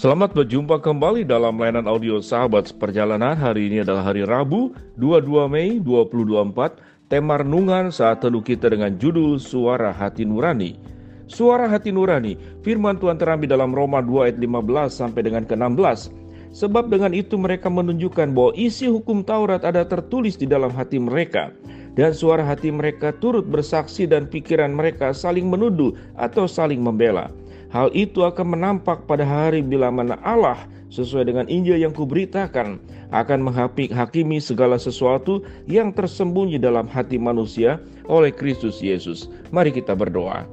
Selamat berjumpa kembali dalam layanan audio Sahabat Seperjalanan. Hari ini adalah hari Rabu, 22 Mei 2024. Tema renungan saat teduh kita dengan judul Suara Hati Nurani. Suara hati nurani, firman Tuhan terambil dalam Roma 2 ayat 15 sampai dengan ke-16. Sebab dengan itu mereka menunjukkan bahwa isi hukum Taurat ada tertulis di dalam hati mereka. Dan suara hati mereka turut bersaksi dan pikiran mereka saling menuduh atau saling membela. Hal itu akan menampak pada hari bila mana Allah sesuai dengan Injil yang kuberitakan akan menghakimi segala sesuatu yang tersembunyi dalam hati manusia oleh Kristus Yesus. Mari kita berdoa.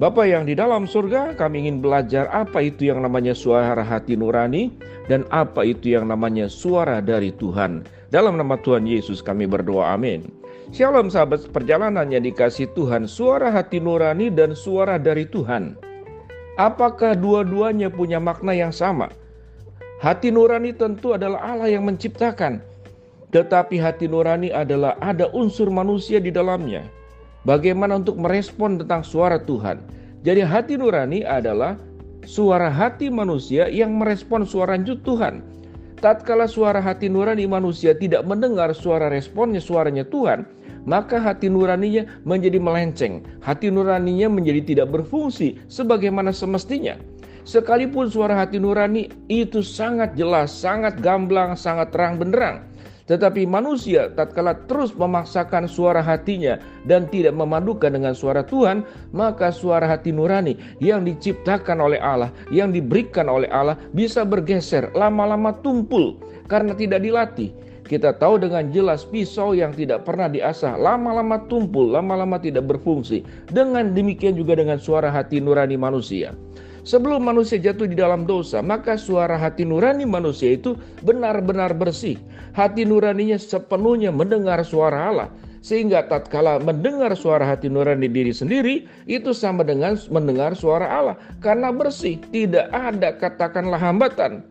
Bapa yang di dalam surga, kami ingin belajar apa itu yang namanya suara hati nurani dan apa itu yang namanya suara dari Tuhan. Dalam nama Tuhan Yesus kami berdoa, amin. Shalom sahabat perjalanan yang dikasihi Tuhan, suara hati nurani dan suara dari Tuhan. Apakah dua-duanya punya makna yang sama? Hati nurani tentu adalah Allah yang menciptakan. Tetapi hati nurani adalah ada unsur manusia di dalamnya. Bagaimana untuk merespon tentang suara Tuhan? Jadi hati nurani adalah suara hati manusia yang merespon suara Tuhan. Tatkala suara hati nurani manusia tidak mendengar suara responnya, suaranya Tuhan, maka hati nuraninya menjadi melenceng. Hati nuraninya menjadi tidak berfungsi sebagaimana semestinya. Sekalipun suara hati nurani itu sangat jelas, sangat gamblang, sangat terang benderang. Tetapi manusia tatkala terus memaksakan suara hatinya dan tidak memadukan dengan suara Tuhan, maka suara hati nurani yang diciptakan oleh Allah, yang diberikan oleh Allah bisa bergeser, lama-lama tumpul karena tidak dilatih. Kita tahu dengan jelas pisau yang tidak pernah diasah lama-lama tumpul, lama-lama tidak berfungsi. Dengan demikian juga dengan suara hati nurani manusia. Sebelum manusia jatuh di dalam dosa, maka suara hati nurani manusia itu benar-benar bersih. Hati nuraninya sepenuhnya mendengar suara Allah. Sehingga tatkala mendengar suara hati nurani diri sendiri, itu sama dengan mendengar suara Allah. Karena bersih, tidak ada katakanlah hambatan.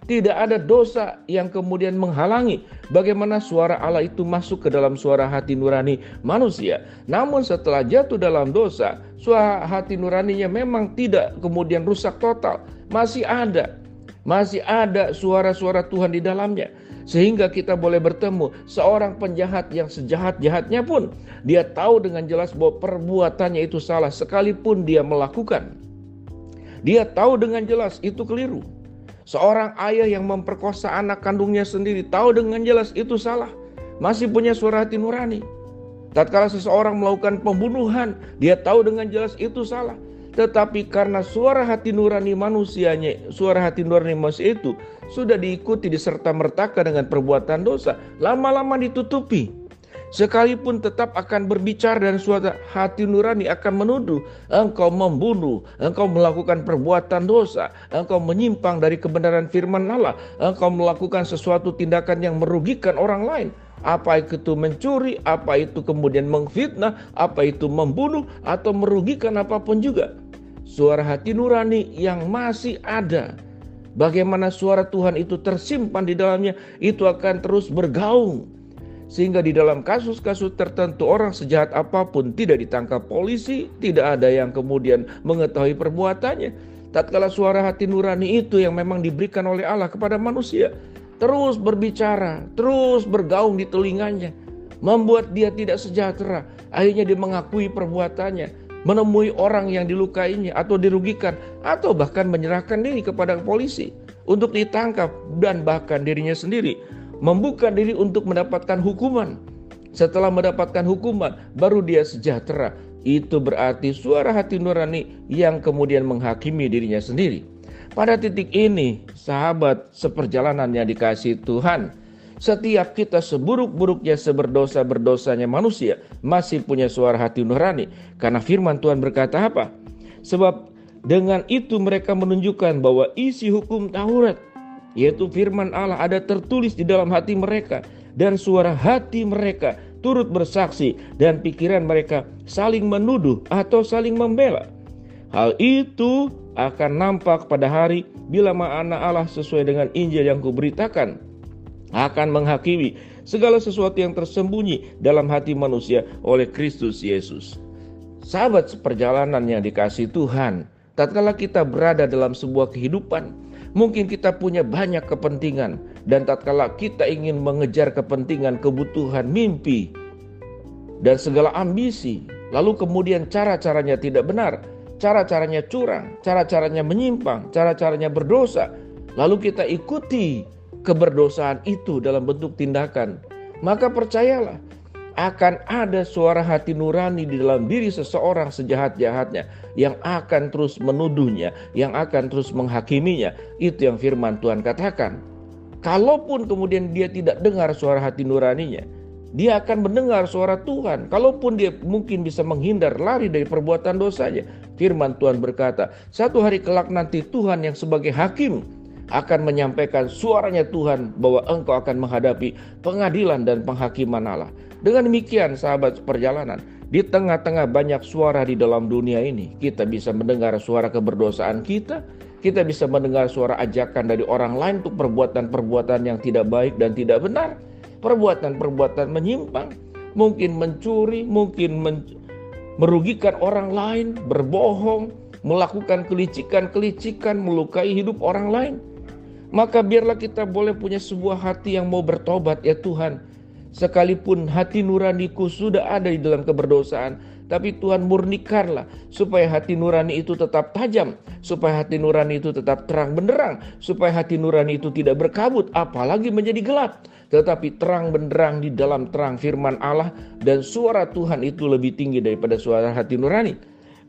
Tidak ada dosa yang kemudian menghalangi bagaimana suara Allah itu masuk ke dalam suara hati nurani manusia. Namun setelah jatuh dalam dosa, suara hati nuraninya memang tidak kemudian rusak total. Masih ada suara-suara Tuhan di dalamnya. Sehingga kita boleh bertemu seorang penjahat yang sejahat-jahatnya pun dia tahu dengan jelas bahwa perbuatannya itu salah sekalipun dia melakukan. Dia tahu dengan jelas itu keliru. Seorang ayah yang memperkosa anak kandungnya sendiri tahu dengan jelas itu salah, masih punya suara hati nurani. Tatkala seseorang melakukan pembunuhan, dia tahu dengan jelas itu salah. Tetapi karena suara hati nurani manusianya, suara hati nurani manusia itu sudah diikuti diserta-mertakan dengan perbuatan dosa, lama-lama ditutupi. Sekalipun tetap akan berbicara dan suara hati nurani akan menuduh engkau membunuh, engkau melakukan perbuatan dosa, engkau menyimpang dari kebenaran firman Allah, engkau melakukan sesuatu tindakan yang merugikan orang lain. Apa itu mencuri, apa itu kemudian mengfitnah, apa itu membunuh atau merugikan apapun juga. Suara hati nurani yang masih ada, bagaimana suara Tuhan itu tersimpan di dalamnya, itu akan terus bergaung. Sehingga di dalam kasus-kasus tertentu orang sejahat apapun tidak ditangkap polisi, tidak ada yang kemudian mengetahui perbuatannya. Tatkala suara hati nurani itu yang memang diberikan oleh Allah kepada manusia terus berbicara, terus bergaung di telinganya, membuat dia tidak sejahtera. Akhirnya dia mengakui perbuatannya, menemui orang yang dilukainya atau dirugikan, atau bahkan menyerahkan diri kepada polisi untuk ditangkap dan bahkan dirinya sendiri membuka diri untuk mendapatkan hukuman. Setelah mendapatkan hukuman, baru dia sejahtera. Itu berarti suara hati nurani yang kemudian menghakimi dirinya sendiri. Pada titik ini, sahabat seperjalanan yang dikasihi Tuhan, setiap kita seburuk-buruknya, seberdosa-berdosanya manusia, masih punya suara hati nurani. Karena firman Tuhan berkata apa? Sebab dengan itu mereka menunjukkan bahwa isi hukum Taurat, yaitu firman Allah, ada tertulis di dalam hati mereka, dan suara hati mereka turut bersaksi dan pikiran mereka saling menuduh atau saling membela. Hal itu akan nampak pada hari bila mana Allah sesuai dengan Injil yang kuberitakan akan menghakimi segala sesuatu yang tersembunyi dalam hati manusia oleh Kristus Yesus. Sahabat seperjalanan yang dikasihi Tuhan, tatkala kita berada dalam sebuah kehidupan, Mungkin kita punya banyak kepentingan, dan tatkala kita ingin mengejar kepentingan, kebutuhan, mimpi, dan segala ambisi, lalu kemudian cara-caranya tidak benar, cara-caranya curang, cara-caranya menyimpang, cara-caranya berdosa, lalu kita ikuti keberdosaan itu dalam bentuk tindakan, maka percayalah, akan ada suara hati nurani di dalam diri seseorang sejahat-jahatnya yang akan terus menuduhnya, yang akan terus menghakiminya. Itu yang firman Tuhan katakan. Kalaupun kemudian dia tidak dengar suara hati nuraninya, dia akan mendengar suara Tuhan. Kalaupun dia mungkin bisa menghindar, lari dari perbuatan dosanya, firman Tuhan berkata, satu hari kelak nanti Tuhan yang sebagai hakim akan menyampaikan suaranya Tuhan bahwa engkau akan menghadapi pengadilan dan penghakiman Allah. Dengan demikian sahabat perjalanan, di tengah-tengah banyak suara di dalam dunia ini, kita bisa mendengar suara keberdosaan kita bisa mendengar suara ajakan dari orang lain untuk perbuatan-perbuatan yang tidak baik dan tidak benar, perbuatan-perbuatan menyimpang, mungkin mencuri, mungkin merugikan orang lain, berbohong, melakukan kelicikan-kelicikan, melukai hidup orang lain. Maka biarlah kita boleh punya sebuah hati yang mau bertobat, ya Tuhan. Sekalipun hati nuraniku sudah ada di dalam keberdosaan, tapi Tuhan murnikanlah supaya hati nurani itu tetap tajam, supaya hati nurani itu tetap terang benderang, supaya hati nurani itu tidak berkabut, apalagi menjadi gelap, tetapi terang benderang di dalam terang firman Allah, dan suara Tuhan itu lebih tinggi daripada suara hati nurani.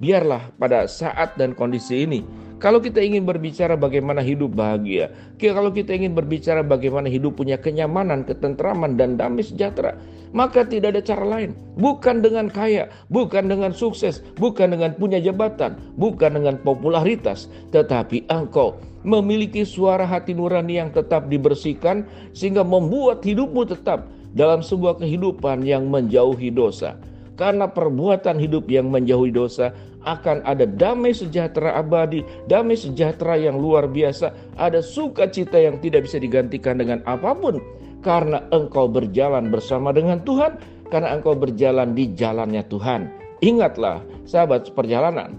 Biarlah pada saat dan kondisi ini, kalau kita ingin berbicara bagaimana hidup bahagia, kalau kita ingin berbicara bagaimana hidup punya kenyamanan, ketentraman, dan damai sejahtera, maka tidak ada cara lain. Bukan dengan kaya, bukan dengan sukses, bukan dengan punya jabatan, bukan dengan popularitas, tetapi engkau memiliki suara hati nurani yang tetap dibersihkan, sehingga membuat hidupmu tetap dalam sebuah kehidupan yang menjauhi dosa. Karena perbuatan hidup yang menjauhi dosa, akan ada damai sejahtera abadi, damai sejahtera yang luar biasa, ada sukacita yang tidak bisa digantikan dengan apapun. Karena engkau berjalan bersama dengan Tuhan, karena engkau berjalan di jalannya Tuhan. Ingatlah sahabat perjalanan,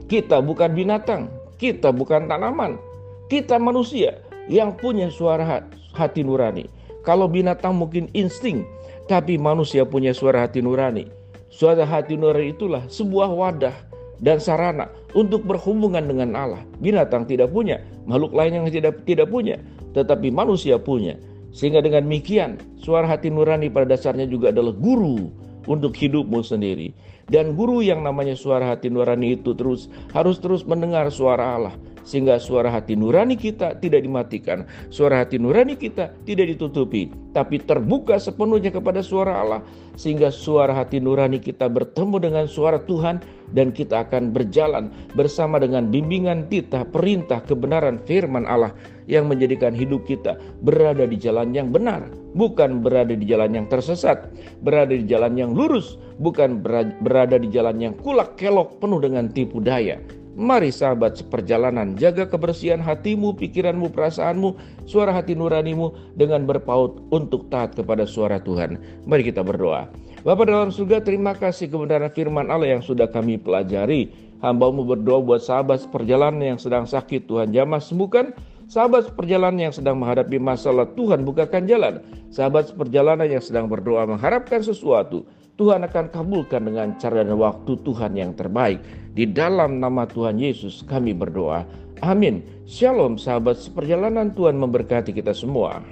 kita bukan binatang, kita bukan tanaman, kita manusia yang punya suara hati nurani. Kalau binatang mungkin insting, tapi manusia punya suara hati nurani. Suara hati nurani itulah sebuah wadah dan sarana untuk berhubungan dengan Allah. Binatang tidak punya, makhluk lain yang tidak punya, tetapi manusia punya. Sehingga dengan demikian, suara hati nurani pada dasarnya juga adalah guru untuk hidupmu sendiri. Dan guru yang namanya suara hati nurani itu harus terus mendengar suara Allah, sehingga suara hati nurani kita tidak dimatikan, suara hati nurani kita tidak ditutupi, tapi terbuka sepenuhnya kepada suara Allah, sehingga suara hati nurani kita bertemu dengan suara Tuhan, dan kita akan berjalan bersama dengan bimbingan titah, perintah, kebenaran firman Allah yang menjadikan hidup kita berada di jalan yang benar, bukan berada di jalan yang tersesat, berada di jalan yang lurus, bukan berada di jalan yang kulak kelok penuh dengan tipu daya. Mari sahabat seperjalanan, jaga kebersihan hatimu, pikiranmu, perasaanmu, suara hati nuranimu dengan berpaut untuk taat kepada suara Tuhan. Mari kita berdoa. Bapa dalam surga, terima kasih kebenaran firman Allah yang sudah kami pelajari. Hamba-Mu berdoa buat sahabat seperjalanan yang sedang sakit, Tuhan jamah sembuhkan. Sahabat seperjalanan yang sedang menghadapi masalah, Tuhan bukakan jalan. Sahabat seperjalanan yang sedang berdoa mengharapkan sesuatu, Tuhan akan kabulkan dengan cara dan waktu Tuhan yang terbaik. Di dalam nama Tuhan Yesus kami berdoa. Amin. Shalom sahabat seperjalanan, Tuhan memberkati kita semua.